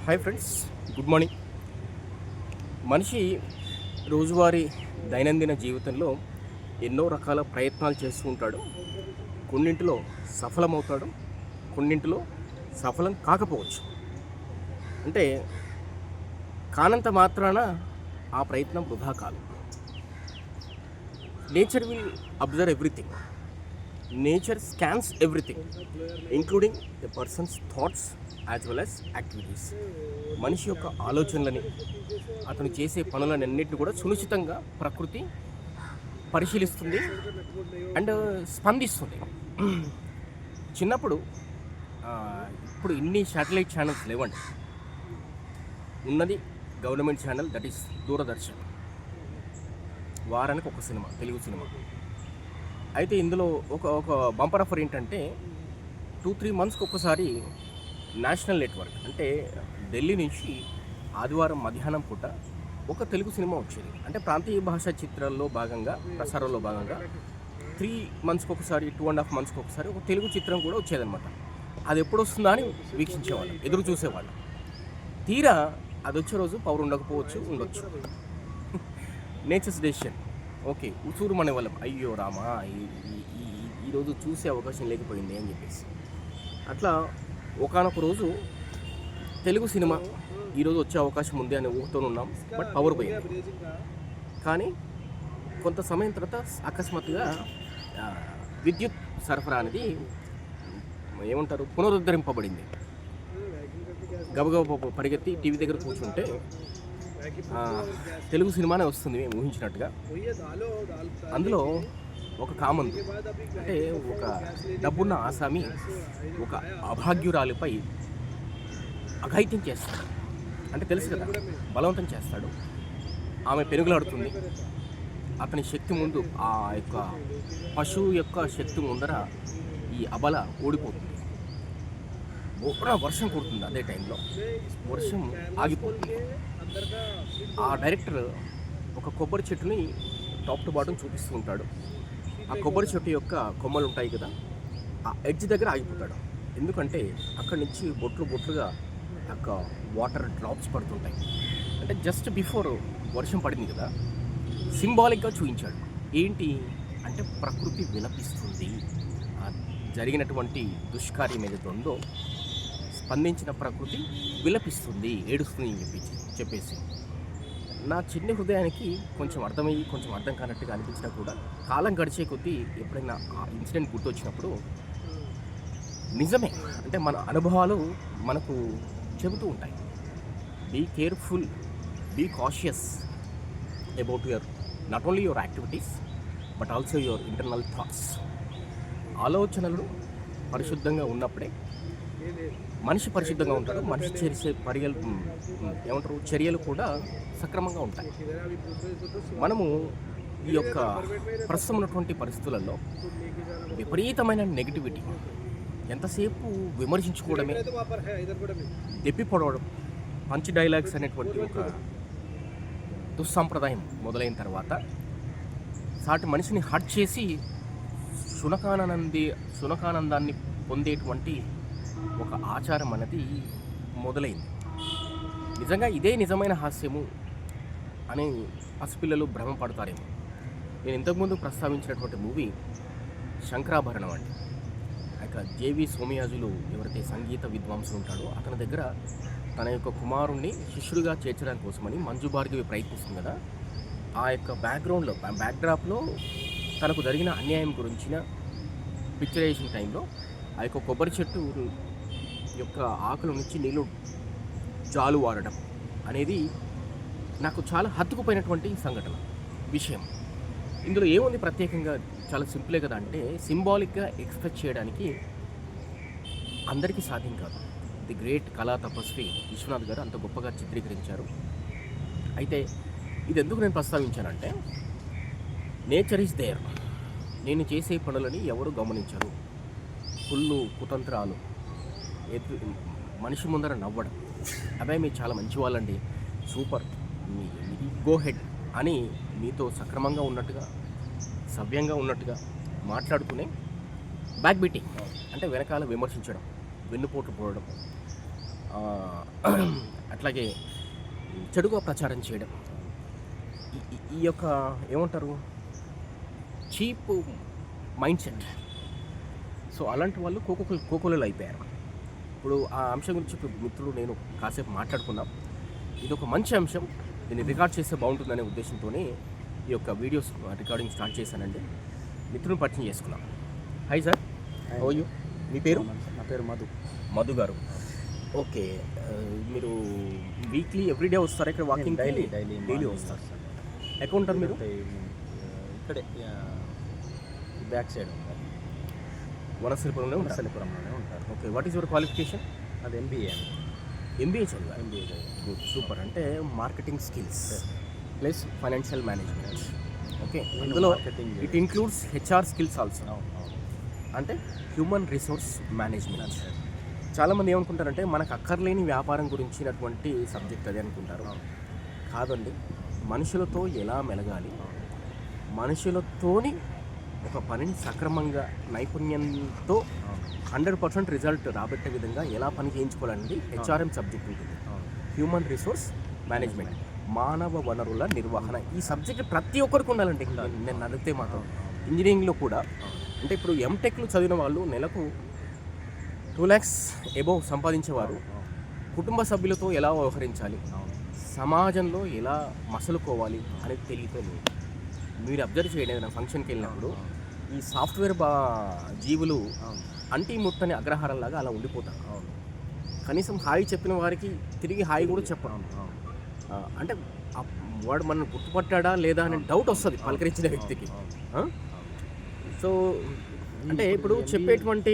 Hi friends, good morning. మనిషి రోజువారీ దైనందిన జీవితంలో ఎన్నో రకాల ప్రయత్నాలు చేస్తూ ఉంటాడు. కొన్నింటిలో సఫలమవుతాడు, కొన్నింటిలో సఫలం కాకపోవచ్చు. అంటే కానంత మాత్రాన ఆ ప్రయత్నం వృధా కాదు. Nature will observe everything. Nature scans everything, including the persons thoughts as well as activities. మనిషి యొక్క ఆలోచనలని, అతను చేసే పనులన్నింటినీ కూడా సునిశ్చితంగా ప్రకృతి పరిశీలిస్తుంది అండ్ స్పందిస్తుంది. చిన్నప్పుడు ఇప్పుడు ఇన్ని శాటిలైట్ ఛానల్స్ లేవండి. ఉన్నది government channel, that is Doordarshan. వారానికి ఒక సినిమా, తెలుగు సినిమా. అయితే ఇందులో ఒక బంపర్ ఆఫర్ ఏంటంటే 2-3 మంత్స్కి ఒకసారి నేషనల్ నెట్వర్క్, అంటే ఢిల్లీ నుంచి ఆదివారం మధ్యాహ్నం పూట ఒక తెలుగు సినిమా వచ్చేది. అంటే ప్రాంతీయ భాషా చిత్రాల్లో భాగంగా, ప్రసారంలో భాగంగా 3 మంత్స్కి ఒకసారి, 2.5 మంత్స్కి ఒకసారి ఒక తెలుగు చిత్రం కూడా వచ్చేదన్నమాట. అది ఎప్పుడు వస్తుందా అని వీక్షించేవాళ్ళు, ఎదురు చూసేవాళ్ళు. తీరా అది వచ్చే రోజు పవర్ ఉండకపోవచ్చు, ఉండొచ్చు. Nature's decision. ఓకే, ఉసూరు మన వాళ్ళం, అయ్యో రామా ఈరోజు చూసే అవకాశం లేకపోయింది అని చెప్పేసి. అట్లా ఒకానొక రోజు తెలుగు సినిమా ఈరోజు వచ్చే అవకాశం ఉంది అని ఊహతో ఉన్నాం, బట్ పవర్ పోయింది. కానీ కొంత సమయం తర్వాత అకస్మాత్తుగా విద్యుత్ సరఫరా అనేది ఏమంటారు, పునరుద్ధరింపబడింది. గబగబ పరిగెత్తి టీవీ దగ్గర కూర్చుంటే తెలుగు సినిమానే వస్తుంది మేము ఊహించినట్టుగా. అందులో ఒక కామందు, అంటే ఒక డబ్బున్న ఆసామి ఒక అభాగ్యురాలిపై అఘాయిత్యం చేస్తాడు. అంటే తెలుసు కదా, బలవంతం చేస్తాడు. ఆమె పెనుగులాడుతుంది. అతని శక్తి ముందు, ఆ యొక్క పశువు యొక్క శక్తి ముందర ఈ అబల ఓడిపోతుంది. వర్షం కుడుతుంది. అదే టైంలో వర్షం ఆగిపోతుంది. ఆ డైరెక్టర్ ఒక కొబ్బరి చెట్టుని టాప్ టు బాటం చూపిస్తూ ఉంటాడు. ఆ కొబ్బరి చెట్టు యొక్క కొమ్మలు ఉంటాయి కదా, ఆ ఎడ్జ్ దగ్గర ఆగిపోతాడు. ఎందుకంటే అక్కడి నుంచి బొట్లుగా ఒక వాటర్ డ్రాప్స్ పడుతుంటాయి. అంటే జస్ట్ బిఫోర్ వర్షం పడింది కదా, సింబాలిక్గా చూపించాడు. ఏంటి అంటే ప్రకృతి విలపిస్తుంది. జరిగినటువంటి దుష్కార్యం ఏదైతే ఉందో, స్పందించిన ప్రకృతి విలపిస్తుంది, ఏడుస్తుంది అని చెప్పేసి నా చిన్న హృదయానికి కొంచెం అర్థమయ్యి, కొంచెం అర్థం కానట్టుగా అనిపించినా కూడా, కాలం గడిచే కొద్దీ ఎప్పుడైనా ఆ ఇన్సిడెంట్ గుర్తొచ్చినప్పుడు నిజమే, అంటే మన అనుభవాలు మనకు చెబుతూ ఉంటాయి. Be careful, be cautious about your not only your activities but also your internal thoughts. ఆలోచనలు పరిశుద్ధంగా ఉన్నప్పుడే మనిషి పరిశుద్ధంగా ఉంటాడు. మనిషి చేసే చర్యలు కూడా సక్రమంగా ఉంటాయి. మనము ఈ యొక్క ప్రస్తుతం ఉన్నటువంటి పరిస్థితులలో విపరీతమైన నెగిటివిటీ, ఎంతసేపు విమర్శించుకోవడమే, దెప్పిపడవడం, పంచ్ డైలాగ్స్ అనేటువంటి ఒక దుస్సాంప్రదాయం మొదలైన తర్వాత సాటి మనిషిని హర్ట్ చేసి శునకానందాన్ని పొందేటువంటి ఒక ఆచారం అనేది మొదలైంది. నిజంగా ఇదే నిజమైన హాస్యము అని పసిపిల్లలు భ్రమపడతారేమో. నేను ఇంతకుముందు ప్రస్తావించినటువంటి మూవీ శంకరాభరణం అండి. ఇక జేవి సోమయాజులు ఎవరైతే సంగీత విద్వాంసులు ఉంటాడో, అతని దగ్గర తన యొక్క కుమారుణ్ణి శిష్యుడిగా చేర్చడానికి కోసమని మంజు భార్గవి ప్రయత్నిస్తుంది కదా. ఆ యొక్క బ్యాక్డ్రాప్లో తనకు జరిగిన అన్యాయం గురించిన పిక్చరైజేషన్ టైంలో ఆ యొక్క కొబ్బరి చెట్టు యొక్క ఆకుల నుంచి నీళ్ళు జాలువారడం అనేది నాకు చాలా హత్తుకుపోయినటువంటి సంఘటన, విషయం. ఇందులో ఏముంది ప్రత్యేకంగా, చాలా సింపులే కదా. అంటే సింబాలిక్గా ఎక్స్ప్రెస్ చేయడానికి అందరికీ సాధ్యం కాదు. ది గ్రేట్ కళా తపస్వి విశ్వనాథ్ గారు అంత గొప్పగా చిత్రీకరించారు. అయితే ఇది ఎందుకు నేను ప్రస్తావించానంటే, నేచర్ ఈజ్ దేర్. నేను చేసే పనులని ఎవరు గమనించరు. కుళ్ళు, కుతంత్రాలు, మనిషి ముందర నవ్వడం, అబ్బాయి మీరు చాలా మంచి వాళ్ళండి, సూపర్, గో హెడ్ అని మీతో సక్రమంగా ఉన్నట్టుగా, సవ్యంగా ఉన్నట్టుగా మాట్లాడుతూనే బ్యాక్ బీటింగ్, అంటే వెనకాల విమర్శించడం, వెన్నుపోటు పోవడం, అట్లాగే చెడుగా ప్రచారం చేయడం, ఈ యొక్క ఏమంటారు చీప్ మైండ్ సెట్. సో అలాంటి వాళ్ళు కోకోలలో అయిపోయారు. ఇప్పుడు ఆ అంశం గురించి మిత్రులు నేను కాసేపు మాట్లాడుకున్నాం. ఇది ఒక మంచి అంశం, దీన్ని రికార్డ్ చేస్తే బాగుంటుందనే ఉద్దేశంతోనే ఈ యొక్క వీడియోస్ రికార్డింగ్ స్టార్ట్ చేశానండి. మిత్రుని పరిచయం చేసుకున్నాం. Hi sir, how you? మీ పేరు? నా పేరు మధు గారు. ఓకే, మీరు వీక్లీ ఎవ్రీడే వస్తారా ఇక్కడ వాకింగ్? డైలీ వస్తారు. ఎక్కడ ఉంటారు మీరు? ఇక్కడే బ్యాక్ సైడ్ ఉంటారు, వనస్థలిపురంలో ఉంటారు. వనస్థలిపురంలోనే ఉంటారు. Okay, what is your qualification? అది ఎంబీఏ చదివా. Good, super. అంటే marketing skills plus financial management. Okay, ఇందులో it includes HR skills also, అంటే హ్యూమన్ రిసోర్స్ మేనేజ్మెంట్. చాలామంది ఏమనుకుంటారంటే మనకు అక్కర్లేని వ్యాపారం గురించినటువంటి సబ్జెక్ట్ అది అనుకుంటారు. కాదండి, మనుషులతో ఎలా మెలగాలి, మనుషులతోని ఒక పనిని సక్రమంగా నైపుణ్యంతో 100% రిజల్ట్ రాబట్టే విధంగా ఎలా పని చేయించుకోవాలనేది హెచ్ఆర్ఎం సబ్జెక్ట్ ఉంటుంది. హ్యూమన్ రిసోర్స్ మేనేజ్మెంట్, మానవ వనరుల నిర్వహణ. ఈ సబ్జెక్ట్ ప్రతి ఒక్కరికి ఉండాలండి. నేను అడిగితే మాత్రం ఇంజనీరింగ్లో కూడా, అంటే ఇప్పుడు ఎంటెక్లు చదివిన వాళ్ళు నెలకు 2 lakhs ఎబోవ్ సంపాదించేవారు కుటుంబ సభ్యులతో ఎలా వ్యవహరించాలి, సమాజంలో ఎలా మసలుకోవాలి అనేది తెలియదు. మీరు అబ్జర్వ్ చేయండి, ఏదైనా ఫంక్షన్కి వెళ్ళినప్పుడు ఈ సాఫ్ట్వేర్ జీవులు అంటీ ముట్టని అగ్రహారంలాగా అలా ఉండిపోతారు. కనీసం హాయి చెప్పిన వారికి తిరిగి హాయి కూడా చెప్పడం, అంటే వాడు మనల్ని గుర్తుపట్టాడా లేదా అనే డౌట్ వస్తుంది పలకరించిన వ్యక్తికి. సో అంటే ఇప్పుడు చెప్పేటువంటి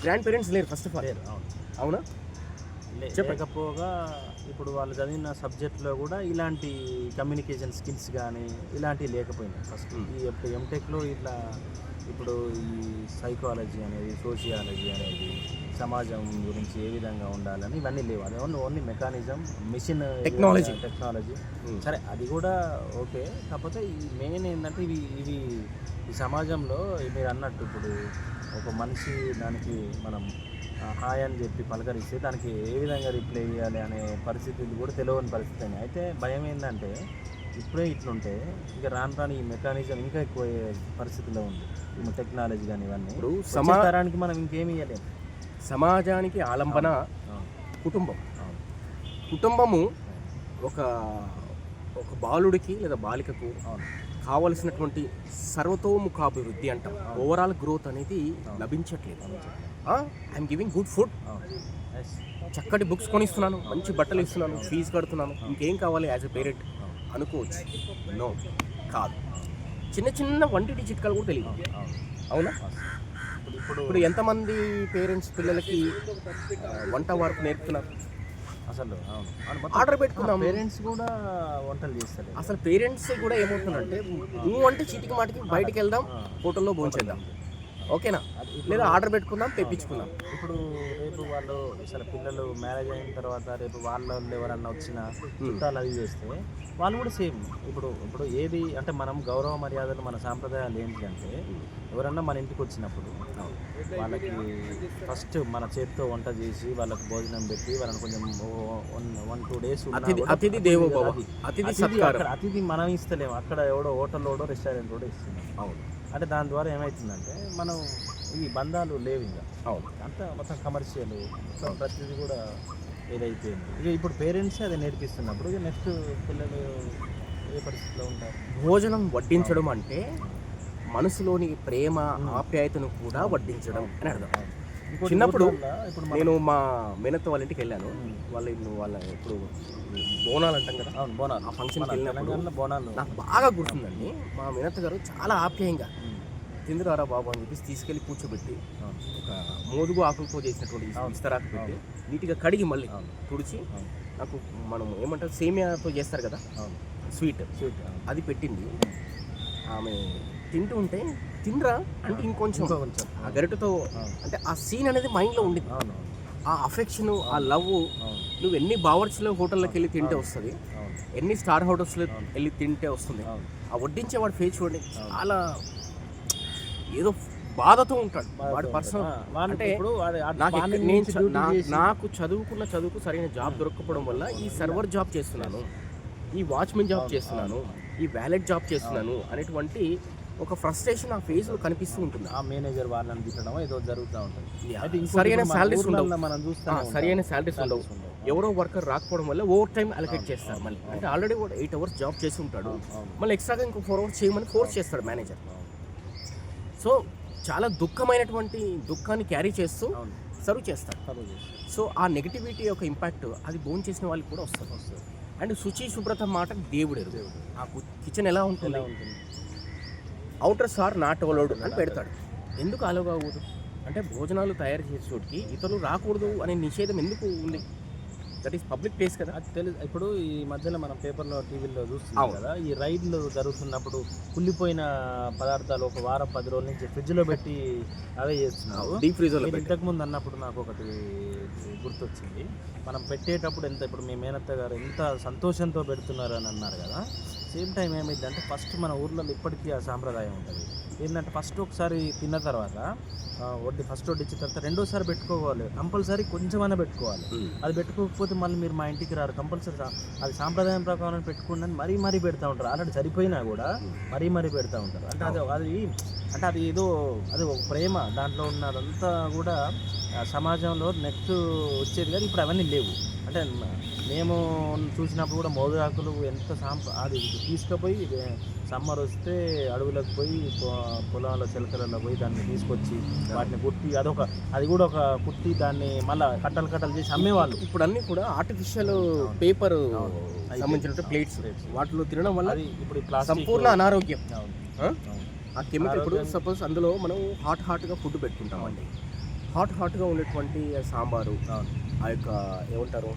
గ్రాండ్ పేరెంట్స్ లేరు ఫస్ట్ ఆఫ్ ఆల్. అవునా? చెప్పకపోగా ఇప్పుడు వాళ్ళు చదివిన సబ్జెక్ట్లో కూడా ఇలాంటి కమ్యూనికేషన్ స్కిల్స్ కానీ ఇలాంటివి లేకపోయినాయి ఫస్ట్. ఈ ఎంటెక్లో ఇట్లా ఇప్పుడు ఈ సైకాలజీ అనేది, సోషియాలజీ అనేది, సమాజం గురించి ఏ విధంగా ఉండాలని ఇవన్నీ లేవు. అది ఓన్లీ మెకానిజం, మిషన్ టెక్నాలజీ. సరే, అది కూడా ఓకే. కాకపోతే ఈ మెయిన్ ఏంటంటే ఇవి ఈ సమాజంలో మీరు అన్నట్టు ఇప్పుడు ఒక మనిషి దానికి మనం హాయ్ అని చెప్పి పలకరిస్తే దానికి ఏ విధంగా రిప్లై ఇవ్వాలి అనే పరిస్థితులు కూడా తెలియని పరిస్థితి. అయితే భయం ఏంటంటే ఇప్పుడే ఇట్లుంటే ఇక రాను ఈ మెకానిజం ఇంకా ఎక్కువ పరిస్థితిలో ఉంది. టెక్నాలజీ కానీ ఇవన్నీ ఇప్పుడు సమాచారానికి మనం ఇంకేమి ఇవ్వలేము. సమాజానికి ఆలంబన కుటుంబం. కుటుంబము ఒక బాలుడికి లేదా బాలికకు కావలసినటువంటి సర్వతోముఖాభివృద్ధి అంటాం. ఓవరాల్ గ్రోత్ అనేది లభించట్లేదు. ఐఎమ్ గివింగ్ గుడ్ ఫుడ్, చక్కటి బుక్స్ కొనిస్తున్నాను, మంచి బట్టలు ఇస్తున్నాను, ఫీజు కడుతున్నాను, ఇంకేం కావాలి యాజ్ ఎ పేరెంట్ అనుకోవచ్చు. నో, కాదు. చిన్న చిన్న వంటిటి చిట్కాలు కూడా తెలియదు. అవునా? ఇప్పుడు ఎంతమంది పేరెంట్స్ పిల్లలకి వంట వరకు నేర్పుతున్నారు? అసలు ఆర్డర్ పెట్టుకుందాం, పేరెంట్స్ కూడా వంటలు చేస్తారు. అసలు పేరెంట్స్ కూడా ఏమవుతుందంటే నువ్వు అంటే చీటికి మాటికి బయటికి వెళ్దాం, హోటల్లో భోంచేద్దాం, ఓకేనా, లేదా ఆర్డర్ పెట్టుకుందాం, తెప్పించుకుందాం. ఇప్పుడు రేపు వాళ్ళు అసలు పిల్లలు మ్యారేజ్ అయిన తర్వాత రేపు వాళ్ళు ఎవరన్నా వచ్చిన చుట్టాలు అది చేస్తే వాళ్ళు కూడా సేమ్. ఇప్పుడు ఏది అంటే మనం గౌరవ మర్యాదలు, మన సాంప్రదాయాలు ఏంటంటే ఎవరన్నా మన ఇంటికి వచ్చినప్పుడు వాళ్ళకి ఫస్ట్ మన చేతితో వంట చేసి వాళ్ళకి భోజనం పెట్టి వాళ్ళని కొంచెం 1-2 days అతిథి దేవో భవ, అతిథి మనం ఇస్తలేము. అక్కడ ఎవడో హోటల్లో రెస్టారెంట్ కూడా ఇస్తున్నాం. అవును. అంటే దాని ద్వారా ఏమవుతుందంటే మనం ఈ బంధాలు లేవు ఇంకా. అవును. అంతా మొత్తం కమర్షియల్, ప్రతిదీ కూడా ఏదైపోయింది. ఇక ఇప్పుడు పేరెంట్స్ అది నేర్పిస్తున్నప్పుడు ఇక నెక్స్ట్ పిల్లలు ఏ పరిస్థితిలో ఉంటారు? భోజనం వడ్డించడం అంటే మనసులోని ప్రేమ, ఆప్యాయతను కూడా వడ్డించడం అని అర్థం. చిన్నప్పుడు నేను మా మేనత్త వాళ్ళ ఇంటికి వెళ్ళాను. వాళ్ళ ఇప్పుడు బోనాలు అంటాం కదా, బోనాలు, ఆ ఫంక్షన్కి వెళ్ళినప్పుడు బోనాలు నాకు బాగా గుర్తుందండి. మా మేనత్త గారు చాలా ఆప్యాయంగా తిందురారా బాబు అని చెప్పేసి తీసుకెళ్ళి కూర్చోబెట్టి ఒక మోదుగు ఆకులతో చేసినటువంటి విస్తరాకు పెట్టి నీట్గా కడిగి మళ్ళీ తుడిచి నాకు మనం ఏమంటారు సేమియాతో చేస్తారు కదా స్వీట్, అది పెట్టింది. ఆమె తింటూ ఉంటే తినరా అంటే ఇంకొంచెం ఆ గరిటతో, అంటే ఆ సీన్ అనేది మైండ్లో ఉండింది. ఆ అఫెక్షన్, ఆ లవ్ నువ్వు ఎన్ని బావర్చిలో హోటల్లోకి వెళ్ళి తింటే వస్తుంది, ఎన్ని స్టార్ హోటల్స్లో వెళ్ళి తింటే వస్తుంది. ఆ వడ్డించేవాడు ఫేస్ చూడండి, చాలా ఏదో బాధతో ఉంటాడు వాడు పర్సనల్. అంటే ఇప్పుడు నాకు చదువుకు సరైన జాబ్ దొరకకపోవడం వల్ల ఈ సర్వర్ జాబ్ చేస్తున్నాను, ఈ వాచ్మెన్ జాబ్ చేస్తున్నాను, ఈ వ్యాలెట్ జాబ్ చేస్తున్నాను అనేటువంటి ఒక ఫ్రస్ట్రేషన్ ఆ ఫేస్ లో కనిపిస్తూ ఉంటుంది. ఆ మేనేజర్ వాళ్ళని తిట్టడం ఏదో జరుగుతూ ఉంటుంది. సరైన సాలరీస్ ఉండవు, మనం చూస్తాం సరైన సాలరీస్ ఉండవు. ఎవరో వర్కర్ రాకపోవడం వల్ల ఓవర్ టైం అలొకేట్ చేస్తారు మళ్ళీ. అంటే ఆల్రెడీ 8 hours జాబ్ చేసి ఉంటాడు, మళ్ళీ ఎక్స్ట్రాగా ఇంకో 4 hours చేయమని ఫోర్స్ చేస్తాడు మేనేజర్. సో చాలా దుఃఖమైనటువంటి దుఃఖాన్ని క్యారీ చేస్తూ సర్వ్ చేస్తాడు. సో ఆ నెగిటివిటీ యొక్క ఇంపాక్ట్ అది భోజనం చేసిన వాళ్ళకి కూడా వస్తుంది. అండ్ శుచి శుభ్రత మాట దేవుడు. ఆ కిచెన్ ఎలా ఉంటుంది, అవుటర్ సార్ నాట్ అలౌడ్ అని పెడతాడు. ఎందుకు అలౌ కాకూడదు అంటే భోజనాలు తయారు చేసే చోటికి ఇతరులు రాకూడదు అనే నిషేధం ఎందుకు ఉంది? దట్ ఈస్ పబ్లిక్ ప్లేస్ కదా. అది తెలుసు. ఇప్పుడు ఈ మధ్యలో మనం పేపర్లో టీవీలో చూస్తున్నాం కదా, ఈ రైడ్లు జరుగుతున్నప్పుడు కుళ్ళిపోయిన పదార్థాలు ఒక వారం 10 రోజుల నుంచి ఫ్రిడ్జ్లో పెట్టి అవే చేస్తున్నావు. డీప్ ఫ్రీజర్లో ఇంతకుముందు అన్నప్పుడు నాకు ఒకటి గుర్తొచ్చింది. మనం పెట్టేటప్పుడు ఇప్పుడు మీ మేనత్త గారు ఎంత సంతోషంతో పెడుతున్నారు అని అన్నారు కదా. సేమ్ టైం ఏమైందంటే ఫస్ట్ మన ఊర్లలో ఇప్పటికీ ఆ సాంప్రదాయం ఉంటుంది ఏంటంటే ఫస్ట్ ఒకసారి తిన్న తర్వాత ఫస్ట్ వడ్డించిన తర్వాత రెండోసారి పెట్టుకోవాలి, కంపల్సరీ కొంచెమైనా పెట్టుకోవాలి. అది పెట్టుకోకపోతే మళ్ళీ మీరు మా ఇంటికి రారు, కంపల్సరీ అది సాంప్రదాయం ప్రకారం పెట్టుకోండి అని మరీ పెడతా ఉంటారు. ఆల్రెడీ సరిపోయినా కూడా మరీ పెడతా ఉంటారు. అంటే అది ఏదో అది ఒక ప్రేమ దాంట్లో ఉన్నదంతా కూడా సమాజంలో నెక్స్ట్ వచ్చేది కానీ ఇప్పుడు అవన్నీ లేవు. అంటే మేము చూసినప్పుడు కూడా మోదుగాకులు ఎంత అది తీసుకుపోయి సమ్మర్ వస్తే అడవులకు పోయి పొలాల్లో చిలకలలో పోయి దాన్ని తీసుకొచ్చి వాటిని కుట్టి అది కూడా ఒక కుట్టి దాన్ని మళ్ళీ కట్టలు చేసి అమ్మేవాళ్ళు. ఇప్పుడు అన్నీ కూడా ఆర్టిఫిషియల్ పేపర్ సంబంధించిన ప్లేట్స్ వాటిలో తినడం వల్ల ఇప్పుడు సంపూర్ణ అనారోగ్యం. ఆ కెమికల్ ఇప్పుడు సపోజ్ అందులో మనం హాట్గా ఫుడ్ పెట్టుకుంటామండి, హాట్గా ఉండేటువంటి సాంబారు, ఆ యొక్క ఏమంటారు